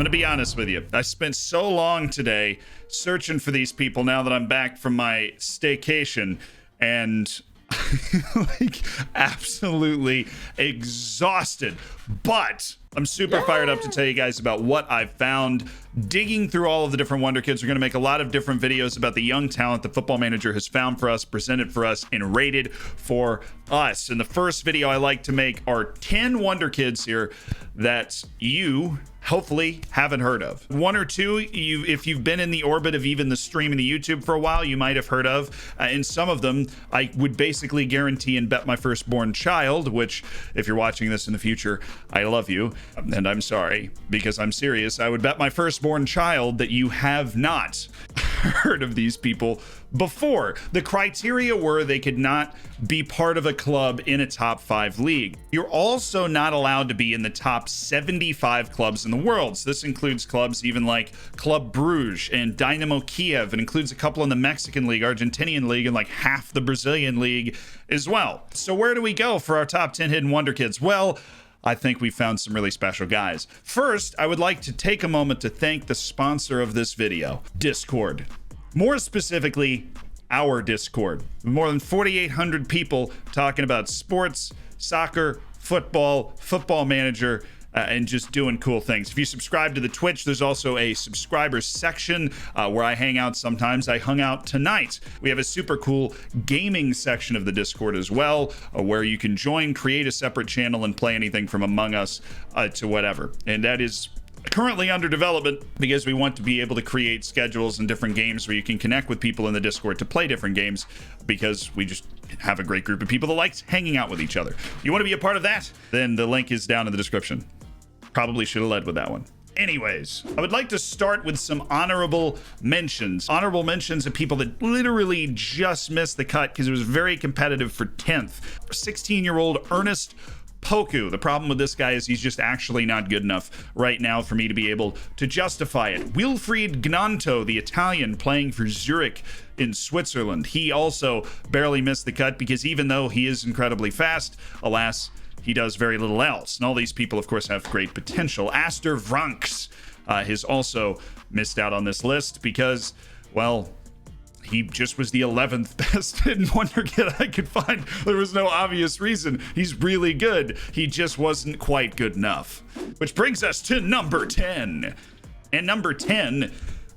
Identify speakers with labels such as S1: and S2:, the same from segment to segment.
S1: going to be honest with you. I spent so long today searching for these people now that I'm back from my staycation, and like absolutely exhausted. But I'm super fired up to tell you guys about what I've found digging through all of the different Wonderkids. We're going to make a lot of different videos about the young talent the Football Manager has found for us, presented for us, and rated for us. And the first video I like to make are 10 Wonderkids here that you hopefully haven't heard of. One or two, if you've been in the orbit of even the stream and the YouTube for a while, you might have heard of. And some of them, I would basically guarantee and bet my firstborn child, which, if you're watching this in the future, I love you, and I'm sorry, because I'm serious. I would bet my firstborn child that you have not heard of these people before. The criteria were they could not be part of a club in a top 5 league. You're also not allowed to be in the top 75 clubs in the world. So this includes clubs even like Club Bruges and Dynamo Kiev. It includes a couple in the Mexican league, Argentinian league, and like half the Brazilian league as well. So where do we go for our top 10 hidden Wonderkids? Well, I think we found some really special guys. First, I would like to take a moment to thank the sponsor of this video, Discord. More specifically, our Discord. More than 4,800 people talking about sports, soccer, football, Football Manager, and just doing cool things. If you subscribe to the Twitch, there's also a subscribers section where I hang out sometimes. I hung out tonight. We have a super cool gaming section of the Discord as well, where you can join, create a separate channel, and play anything from Among Us to whatever. And that is currently under development because we want to be able to create schedules and different games where you can connect with people in the Discord to play different games, because we just have a great group of people that likes hanging out with each other. You want to be a part of that? Then the link is down in the description. Probably should have led with that one. Anyways, I would like to start with some honorable mentions. Honorable mentions of people that literally just missed the cut because it was very competitive for 10th. 16-year-old Ernest Poku. The problem with this guy is he's just actually not good enough right now for me to be able to justify it. Wilfried Gnanto, the Italian playing for Zurich in Switzerland. He also barely missed the cut because even though he is incredibly fast, alas, he does very little else. And all these people, of course, have great potential. Aster Vranks has also missed out on this list because, well, he just was the 11th best hidden Wonderkid I could find. There was no obvious reason. He's really good. He just wasn't quite good enough. Which brings us to number 10. And number 10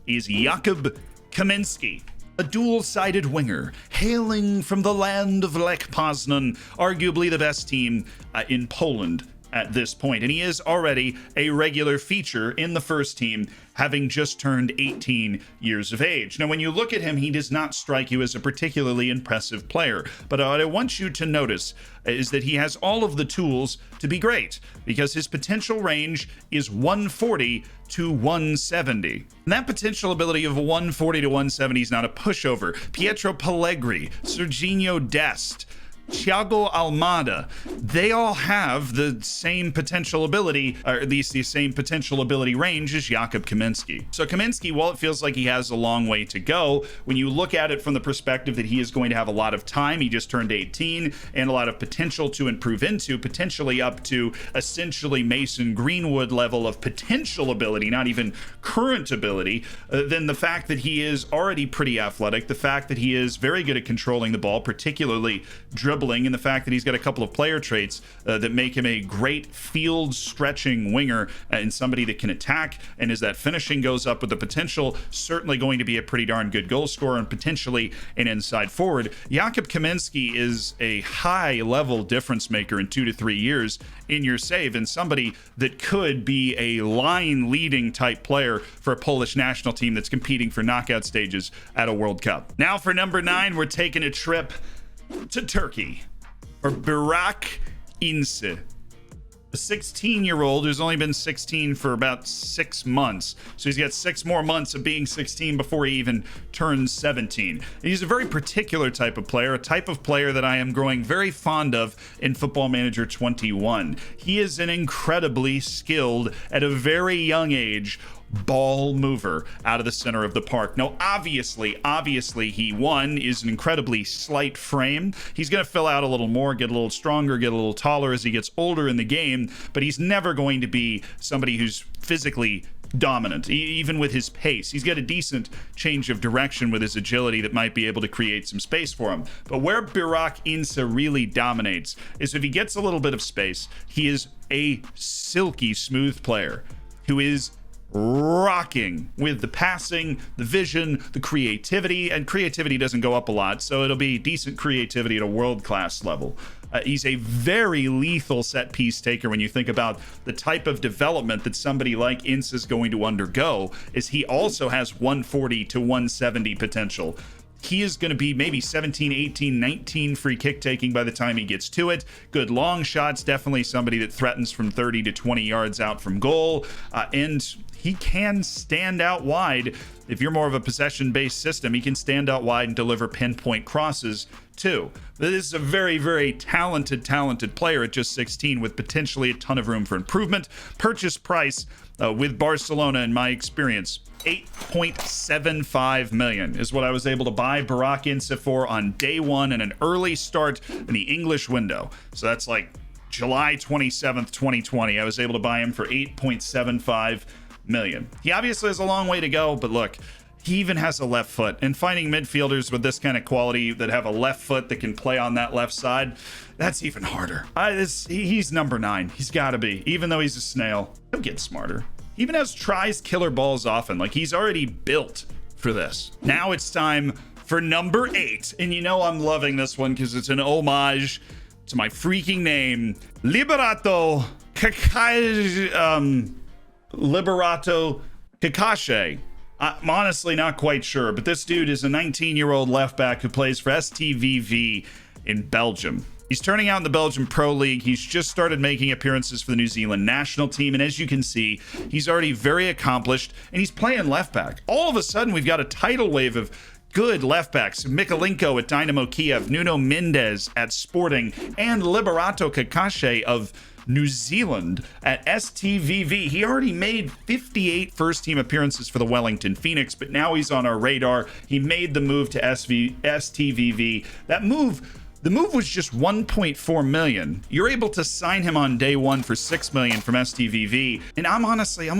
S1: is Jakub Kaminsky, a dual-sided winger hailing from the land of Lech Poznan, arguably the best team in Poland at this point. And he is already a regular feature in the first team, having just turned 18 years of age. Now, when you look at him, he does not strike you as a particularly impressive player. But what I want you to notice is that he has all of the tools to be great, because his potential range is 140 to 170. And that potential ability of 140 to 170 is not a pushover. Pietro Pellegrini, Serginho Dest, Thiago Almada, they all have the same potential ability, or at least the same potential ability range as Jakub Kaminsky. So Kaminsky, while it feels like he has a long way to go, when you look at it from the perspective that he is going to have a lot of time, he just turned 18, and a lot of potential to improve into, potentially up to essentially Mason Greenwood level of potential ability, not even current ability, then the fact that he is already pretty athletic, the fact that he is very good at controlling the ball, particularly dribbling, and the fact that he's got a couple of player traits that make him a great field stretching winger and somebody that can attack, and as that finishing goes up with the potential, certainly going to be a pretty darn good goal scorer and potentially an inside forward. Jakub Kaminsky is a high level difference maker in 2 to 3 years in your save, and somebody that could be a line leading type player for a Polish national team that's competing for knockout stages at a World Cup. Now for number 9, we're taking a trip to Turkey for Barak Insa, a 16-year-old who's only been 16 for about 6 months. So he's got 6 more months of being 16 before he even turns 17. And he's a very particular type of player, a type of player that I am growing very fond of in Football Manager 21. He is an incredibly skilled, at a very young age, ball mover out of the center of the park. Now, obviously, he, one, is an incredibly slight frame. He's going to fill out a little more, get a little stronger, get a little taller as he gets older in the game, but he's never going to be somebody who's physically dominant, even with his pace. He's got a decent change of direction with his agility that might be able to create some space for him. But where Barak Insa really dominates is if he gets a little bit of space, he is a silky smooth player who is rocking with the passing, the vision, the creativity, and creativity doesn't go up a lot, so it'll be decent creativity at a world-class level. He's a very lethal set piece taker when you think about the type of development that somebody like Ince is going to undergo, is he also has 140 to 170 potential. He is going to be maybe 17, 18, 19 free kick taking by the time he gets to it. Good long shots, definitely somebody that threatens from 30 to 20 yards out from goal. And he can stand out wide. If you're more of a possession-based system, he can stand out wide and deliver pinpoint crosses too. This is a very, very talented player at just 16 with potentially a ton of room for improvement. Purchase price with Barcelona, in my experience, 8.75 million is what I was able to buy Barak Insa for on day one and an early start in the English window. So that's like July 27th, 2020. I was able to buy him for 8.75 million. He obviously has a long way to go, but look, he even has a left foot, and finding midfielders with this kind of quality that have a left foot that can play on that left side, that's even harder. He's number 9. He's got to be, even though he's a snail. He'll get smarter. He even tries killer balls often. Like, he's already built for this. Now it's time for number 8, and you know I'm loving this one because it's an homage to my freaking name, Liberato Kikashe. Liberato Kikashe. I'm honestly not quite sure, but this dude is a 19-year-old left back who plays for STVV in Belgium. He's turning out in the Belgian Pro League. He's just started making appearances for the New Zealand national team, and as you can see, he's already very accomplished, and he's playing left back. All of a sudden, we've got a tidal wave of good left backs. Mikalenko at Dynamo Kiev, Nuno Mendes at Sporting, and Liberato Kikashe of New Zealand at STVV. He already made 58 first-team appearances for the Wellington Phoenix, but now he's on our radar. He made the move to STVV. The move was just 1.4 million. You're able to sign him on day one for 6 million from STVV. And I'm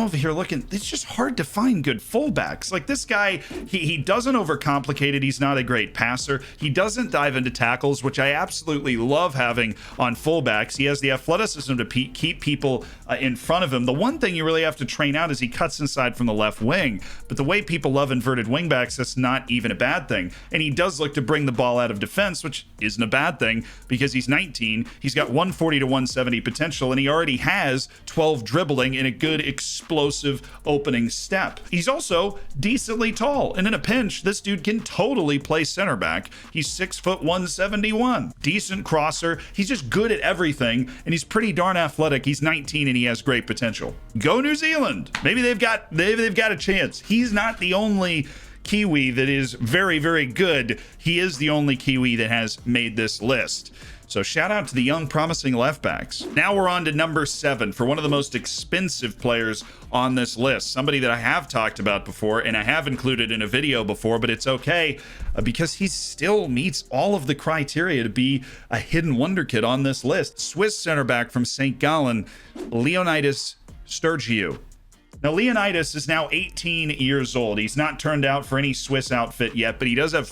S1: over here looking, it's just hard to find good fullbacks. Like, this guy, he doesn't overcomplicate it. He's not a great passer. He doesn't dive into tackles, which I absolutely love having on fullbacks. He has the athleticism to keep people in front of him. The one thing you really have to train out is he cuts inside from the left wing. But the way people love inverted wingbacks, that's not even a bad thing. And he does look to bring the ball out of defense, which isn't a bad thing because he's 19. He's got 140 to 170 potential, and he already has 12 dribbling and a good explosive opening step. He's also decently tall, and in a pinch, this dude can totally play center back. He's 6 foot 171. Decent crosser. He's just good at everything, and he's pretty darn athletic. He's 19 and he has great potential. Go New Zealand. Maybe they've got a chance. He's not the only Kiwi that is very, very good. He is the only Kiwi that has made this list. So shout out to the young, promising left backs. Now we're on to number 7 for one of the most expensive players on this list. Somebody that I have talked about before and I have included in a video before, but it's okay because he still meets all of the criteria to be a hidden wonderkid on this list. Swiss center back from St. Gallen, Leonidas Sturgiu. Now, Leonidas is now 18 years old. He's not turned out for any Swiss outfit yet, but he does have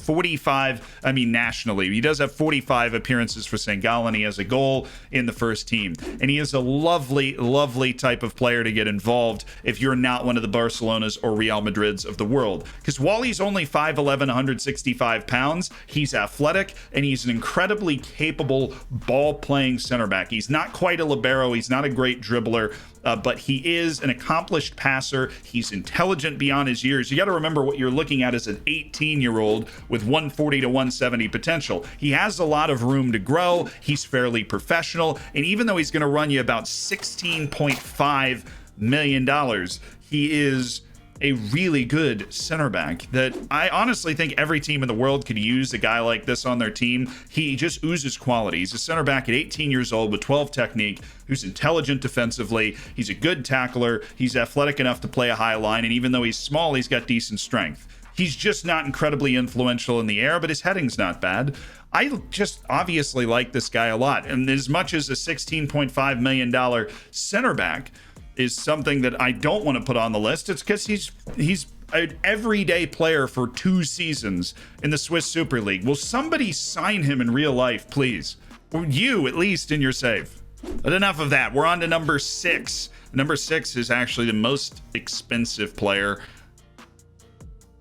S1: nationally, he does have 45 appearances for St. Gallen. He has a goal in the first team. And he is a lovely, lovely type of player to get involved if you're not one of the Barcelonas or Real Madrids of the world. Because while he's only 5'11", 165 pounds, he's athletic, and he's an incredibly capable ball-playing center back. He's not quite a libero. He's not a great dribbler. But he is an accomplished passer. He's intelligent beyond his years. You got to remember what you're looking at as an 18-year-old with 140 to 170 potential. He has a lot of room to grow. He's fairly professional. And even though he's going to run you about $16.5 million, he is a really good center back that I honestly think every team in the world could use a guy like this on their team. He just oozes quality. He's a center back at 18 years old with 12 technique, who's intelligent defensively. He's a good tackler. He's athletic enough to play a high line, and even though he's small, he's got decent strength. He's just not incredibly influential in the air, but his heading's not bad. I just obviously like this guy a lot, and as much as a $16.5 million center back, is something that I don't want to put on the list. It's because he's an everyday player for 2 seasons in the Swiss Super League. Will somebody sign him in real life, please? Or you, at least, in your save. But enough of that. We're on to number 6. Number 6 is actually the most expensive player.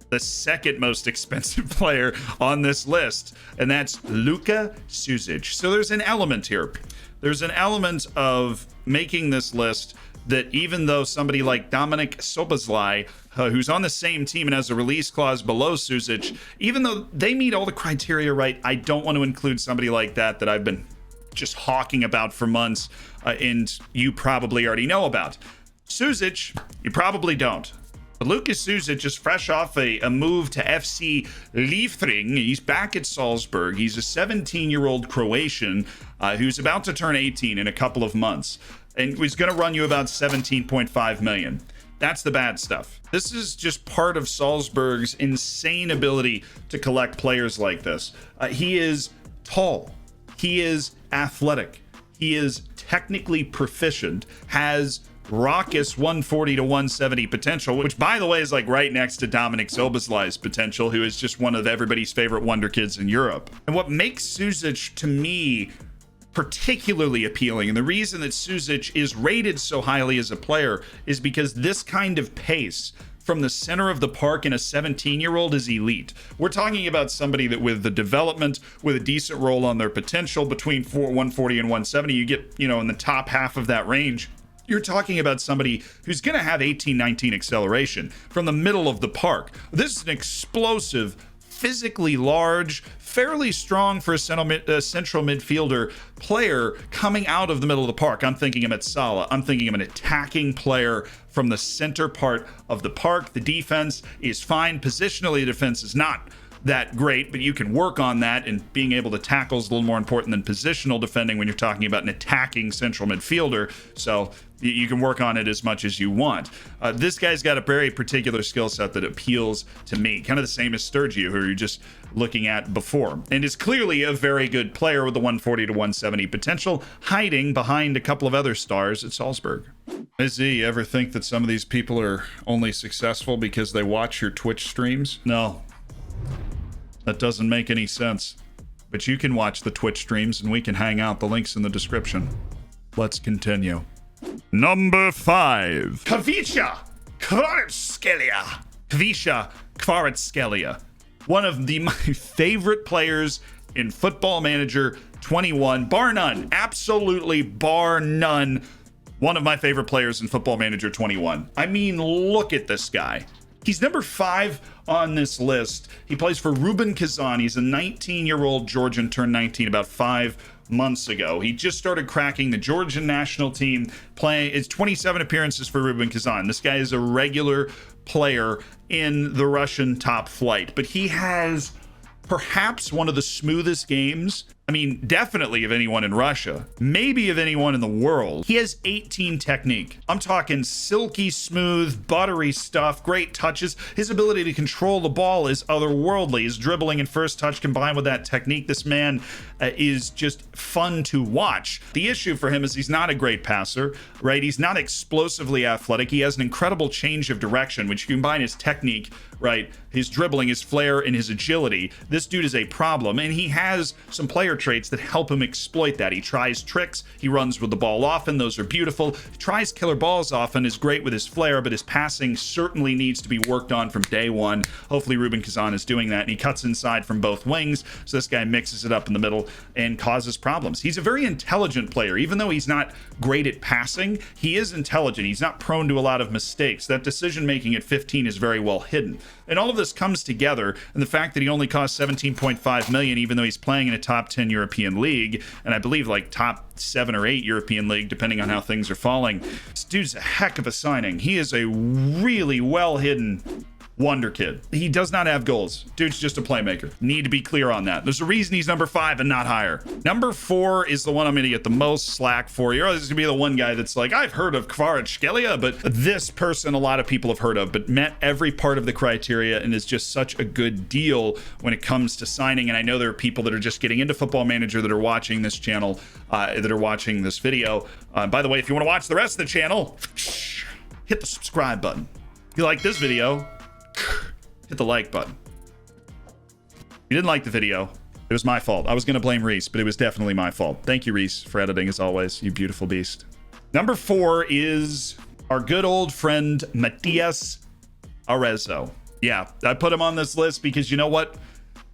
S1: The second most expensive player on this list, and that's Luka Suzic. So there's an element here. There's an element of making this list that even though somebody like Dominik Szoboszlai, who's on the same team and has a release clause below Suzic, even though they meet all the criteria right, I don't want to include somebody like that I've been just hawking about for months, and you probably already know about. Suzic, you probably don't. But Lukas Suzic is fresh off a move to FC Liefering. He's back at Salzburg. He's a 17-year-old Croatian who's about to turn 18 in a couple of months. And he's going to run you about 17.5 million. That's the bad stuff. This is just part of Salzburg's insane ability to collect players like this. He is tall. He is athletic. He is technically proficient, has raucous 140 to 170 potential, which, by the way, is like right next to Dominik Szoboszlai's potential, who is just one of everybody's favorite Wonderkids in Europe. And what makes Suzic, to me, particularly appealing, and the reason that Suzic is rated so highly as a player, is because this kind of pace from the center of the park in a 17-year-old is elite. We're talking about somebody that with the development, with a decent roll on their potential between 140 and 170, you get, in the top half of that range. You're talking about somebody who's going to have 18-19 acceleration from the middle of the park. This is an explosive, physically large, fairly strong for a central midfielder player coming out of the middle of the park. I'm thinking of Metsala. I'm thinking of an attacking player from the center part of the park. The defense is fine. Positionally, the defense is not that great, but you can work on that, and being able to tackle is a little more important than positional defending when you're talking about an attacking central midfielder. So you can work on it as much as you want. This guy's got a very particular skill set that appeals to me, kind of the same as Sturgio, who you're just looking at before, and is clearly a very good player with the 140 to 170 potential, hiding behind a couple of other stars at Salzburg. Does he ever think that some of these people are only successful because they watch your Twitch streams? No. That doesn't make any sense. But you can watch the Twitch streams and we can hang out. The link's in the description. Let's continue. Number 5. Kvara Skelia. Kvara Skelia. One of my favorite players in Football Manager 21. Bar none. Absolutely bar none. One of my favorite players in Football Manager 21. I mean, look at this guy. He's number 5 on this list. He plays for Rubin Kazan. He's a 19-year-old Georgian, turned 19 about 5 months ago. He just started cracking the Georgian national team, playing. It's 27 appearances for Rubin Kazan. This guy is a regular player in the Russian top flight, but he has perhaps one of the smoothest games. I mean, definitely of anyone in Russia, maybe of anyone in the world. He has 18 technique. I'm talking silky smooth, buttery stuff, great touches. His ability to control the ball is otherworldly. His dribbling and first touch combined with that technique, this man is just fun to watch. The issue for him is he's not a great passer, right? He's not explosively athletic. He has an incredible change of direction, which you combine his technique, right? His dribbling, his flair, and his agility. This dude is a problem, and he has some player traits that help him exploit that. He tries tricks, he runs with the ball often, those are beautiful. He tries killer balls often, is great with his flair, but his passing certainly needs to be worked on from day one. Hopefully Rubin Kazan is doing that, and he cuts inside from both wings, so this guy mixes it up in the middle and causes problems. He's a very intelligent player. Even though he's not great at passing, he is intelligent. He's not prone to a lot of mistakes. That decision making at 15 is very well hidden. And all of this comes together, and the fact that he only costs 17.5 million, even though he's playing in a top 10 European league, and I believe like top 7 or 8 European league, depending on how things are falling. This dude's a heck of a signing. He is a really well hidden Wonderkid. He does not have goals. Dude's just a playmaker. Need to be clear on that. There's a reason he's number 5 and not higher. Number 4 is the one I'm going to get the most slack for. You're always going to be the one guy that's like, I've heard of Kvara Skelia, but this person a lot of people have heard of, but met every part of the criteria and is just such a good deal when it comes to signing. And I know there are people that are just getting into Football Manager that are watching this channel, that are watching this video. By the way, if you want to watch the rest of the channel, hit the subscribe button. If you like this video, hit the like button. If you didn't like the video, it was my fault. I was going to blame Reese, but it was definitely my fault. Thank you, Reese, for editing as always. You beautiful beast. Number 4 is our good old friend, Moises Caseto. Yeah, I put him on this list because you know what?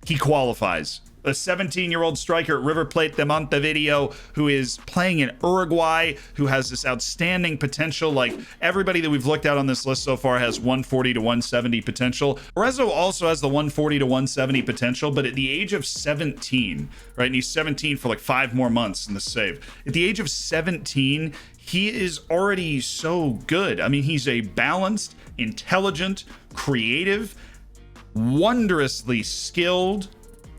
S1: He qualifies. A 17-year-old striker at River Plate de Montevideo who is playing in Uruguay, who has this outstanding potential. Like everybody that we've looked at on this list so far has 140 to 170 potential. Caseto also has the 140 to 170 potential, but at the age of 17, right? And he's 17 for like 5 more months in the save. At the age of 17, he is already so good. I mean, he's a balanced, intelligent, creative, wondrously skilled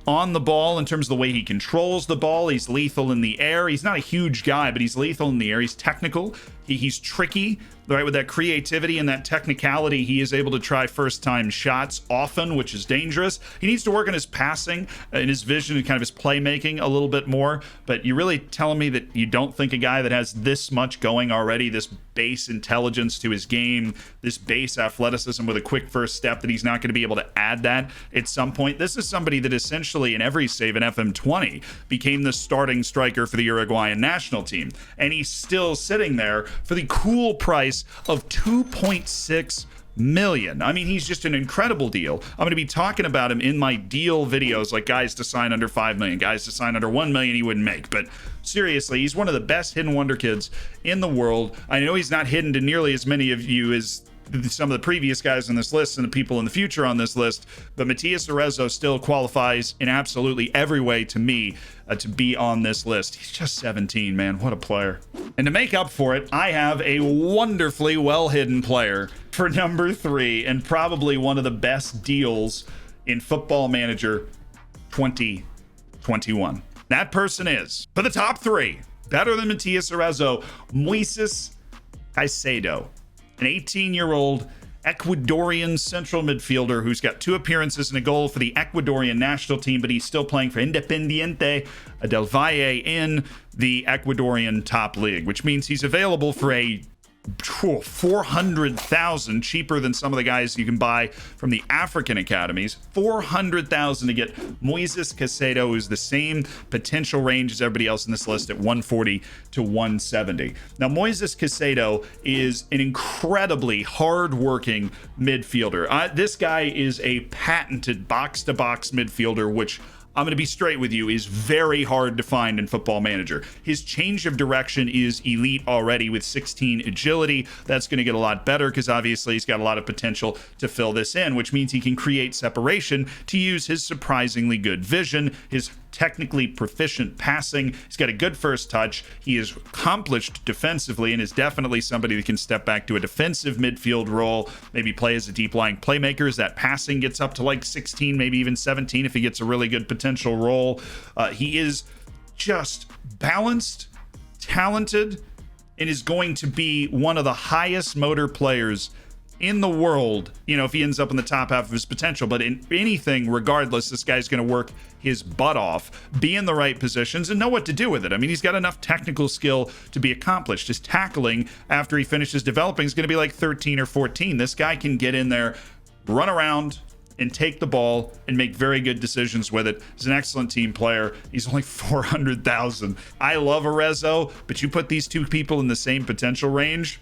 S1: on the ball in terms of the way he controls the ball. He's lethal in the air. He's not a huge guy, but he's lethal in the air. He's technical. He's tricky, right? With that creativity and that technicality, he is able to try first-time shots often, which is dangerous. He needs to work on his passing and his vision and kind of his playmaking a little bit more. But you're really telling me that you don't think a guy that has this much going already, this base intelligence to his game, this base athleticism with a quick first step, that he's not going to be able to add that at some point? This is somebody that essentially in every save in FM20 became the starting striker for the Uruguayan national team. And he's still sitting there for the cool price of 2.6 million. I mean, he's just an incredible deal. I'm going to be talking about him in my deal videos, like guys to sign under 5 million, guys to sign under 1 million he wouldn't make. But seriously, he's one of the best hidden wonder kids in the world. I know he's not hidden to nearly as many of you as some of the previous guys on this list and the people in the future on this list, but Moises Caseto still qualifies in absolutely every way to me to be on this list. He's just 17, man. What a player. And to make up for it, I have a wonderfully well-hidden player for number 3 and probably one of the best deals in Football Manager 2021. That person is, for the top 3, better than Moises Caseto, Moises Caseto. An 18-year-old Ecuadorian central midfielder who's got 2 appearances and a goal for the Ecuadorian national team, but he's still playing for Independiente del Valle in the Ecuadorian top league, which means he's available for a 400,000, cheaper than some of the guys you can buy from the African academies. 400,000 to get Moises Caseto, who's the same potential range as everybody else in this list at 140 to 170. Now, Moises Caseto is an incredibly hard-working midfielder. This guy is a patented box-to-box midfielder, which I'm going to be straight with you, is very hard to find in Football Manager. His change of direction is elite already with 16 agility. That's going to get a lot better because obviously he's got a lot of potential to fill this in, which means he can create separation to use his surprisingly good vision, his technically proficient passing. He's got a good first touch. He is accomplished defensively and is definitely somebody that can step back to a defensive midfield role, maybe play as a deep lying playmaker as that passing gets up to like 16, maybe even 17 if he gets a really good potential role. He is just balanced, talented, and is going to be one of the highest motor players in the world, you know, if he ends up in the top half of his potential. But in anything, regardless, this guy's going to work his butt off, be in the right positions, and know what to do with it. I mean, he's got enough technical skill to be accomplished. His tackling, after he finishes developing, is going to be like 13 or 14. This guy can get in there, run around, and take the ball and make very good decisions with it. He's an excellent team player. He's only 400,000. I love Caseto, but you put these two people in the same potential range,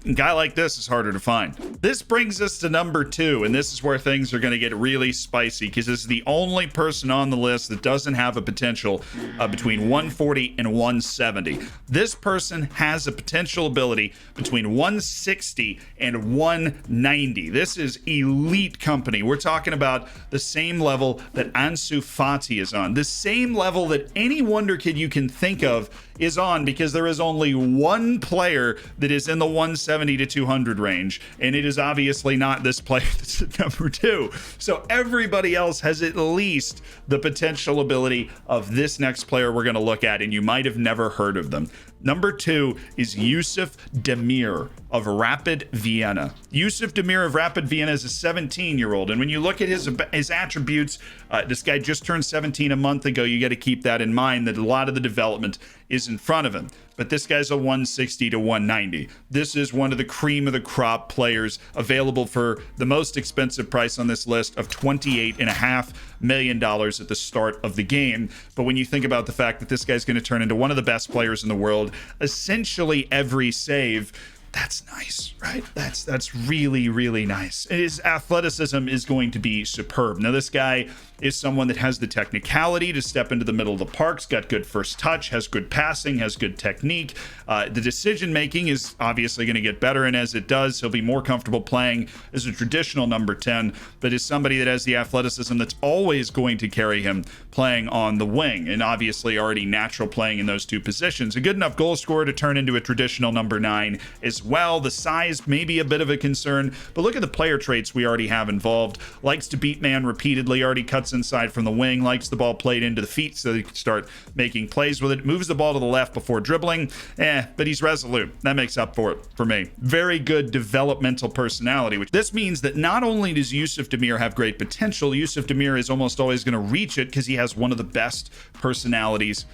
S1: a guy like this is harder to find. This brings us to number 2, and this is where things are going to get really spicy because this is the only person on the list that doesn't have a potential between 140 and 170. This person has a potential ability between 160 and 190. This is elite company. We're talking about the same level that Ansu Fati is on, the same level that any wonder kid you can think of is on, because there is only one player that is in the 170 170 to 200 range, and it is obviously not this player that's at number 2. So everybody else has at least the potential ability of this next player we're going to look at, and you might have never heard of them. Number 2 is Yusuf De Mir of Rapid Vienna. Yusuf De Mir of Rapid Vienna is a 17-year-old, and when you look at his attributes, this guy just turned 17 a month ago. You got to keep that in mind, that a lot of the development is in front of him. But this guy's a 160 to 190. This is one of the cream of the crop players, available for the most expensive price on this list of $28.5 million at the start of the game. But when you think about the fact that this guy's going to turn into one of the best players in the world, essentially every save, that's nice, right? That's really, really nice. His athleticism is going to be superb. Now, this guy is someone that has the technicality to step into the middle of the park's got good first touch, has good passing, has good technique. The decision making is obviously going to get better, and as it does, he'll be more comfortable playing as a traditional number 10, but is somebody that has the athleticism that's always going to carry him playing on the wing, and obviously already natural playing in those two positions. A good enough goal scorer to turn into a traditional number 9 as well. The size may be a bit of a concern, but look at the player traits we already have involved. Likes to beat man repeatedly, already cuts inside from the wing, likes the ball played into the feet so he can start making plays with it, moves the ball to the left before dribbling, but he's resolute. That makes up for it for me. Very good developmental personality, which this means that not only does Yusuf De Mir have great potential, Yusuf De Mir is almost always going to reach it because he has one of the best personalities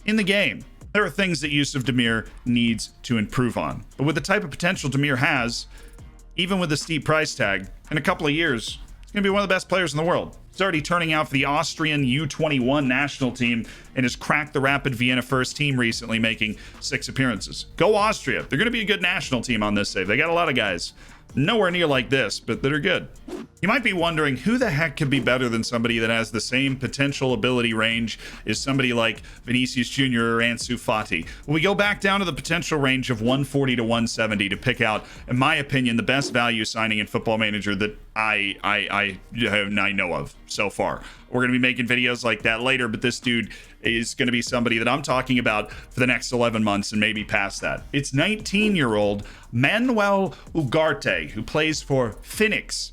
S1: in the game. There are things that Yusuf De Mir needs to improve on, but with the type of potential De Mir has, even with the steep price tag, in a couple of years, he's going to be one of the best players in the world. He's already turning out for the Austrian U21 national team and has cracked the Rapid Vienna first team recently, making 6 appearances. Go Austria. They're going to be a good national team on this save. They got a lot of guys. Nowhere near like this, but that are good. You might be wondering, who the heck could be better than somebody that has the same potential ability range as somebody like Vinicius Jr. or Ansu Fati? Well, we go back down to the potential range of 140 to 170 to pick out, in my opinion, the best value signing in Football Manager that I know of so far. We're going to be making videos like that later, but this dude is going to be somebody that I'm talking about for the next 11 months and maybe past that. It's 19-year-old Manuel Ugarte, who plays for Phoenix.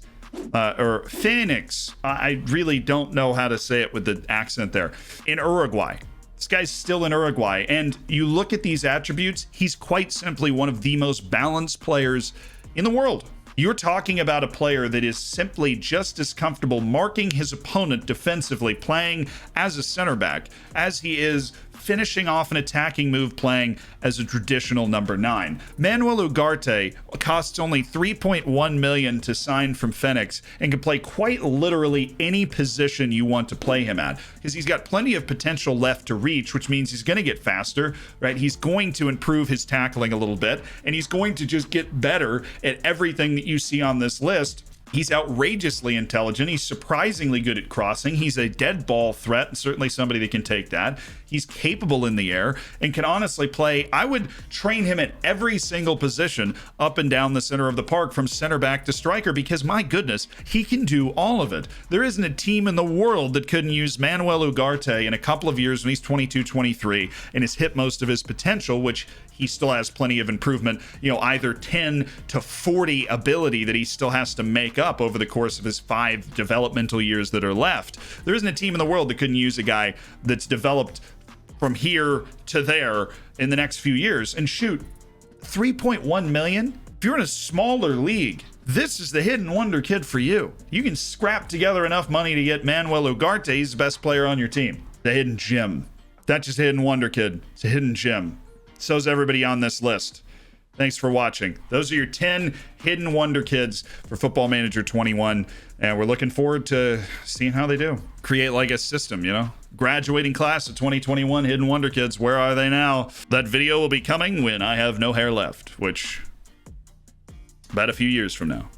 S1: I really don't know how to say it with the accent there. In Uruguay. This guy's still in Uruguay. And you look at these attributes, he's quite simply one of the most balanced players in the world. You're talking about a player that is simply just as comfortable marking his opponent defensively, playing as a center back, as he is finishing off an attacking move playing as a traditional number 9. Manuel Ugarte costs only $3.1 million to sign from Phoenix and can play quite literally any position you want to play him at, because he's got plenty of potential left to reach, which means he's going to get faster, right? He's going to improve his tackling a little bit, and he's going to just get better at everything that you see on this list. He's outrageously intelligent. He's surprisingly good at crossing. He's a dead ball threat, and certainly somebody that can take that. He's capable in the air and can honestly play. I would train him at every single position up and down the center of the park, from center back to striker, because my goodness, he can do all of it. There isn't a team in the world that couldn't use Manuel Ugarte in a couple of years when he's 22, 23 and has hit most of his potential, which he still has plenty of improvement, either 10 to 40 ability that he still has to make up over the course of his 5 developmental years that are left. There isn't a team in the world that couldn't use a guy that's developed from here to there in the next few years. And shoot, 3.1 million? If you're in a smaller league, this is the hidden wonder kid for you. You can scrap together enough money to get Manuel Ugarte. He's the best player on your team. The hidden gem. That's just a hidden wonder kid. It's a hidden gem. So's everybody on this list. Thanks for watching. Those are your 10 hidden wonder kids for Football Manager 21, and we're looking forward to seeing how they do. Create like a system, Graduating class of 2021 hidden wonder kids. Where are they now? That video will be coming when I have no hair left, which about a few years from now.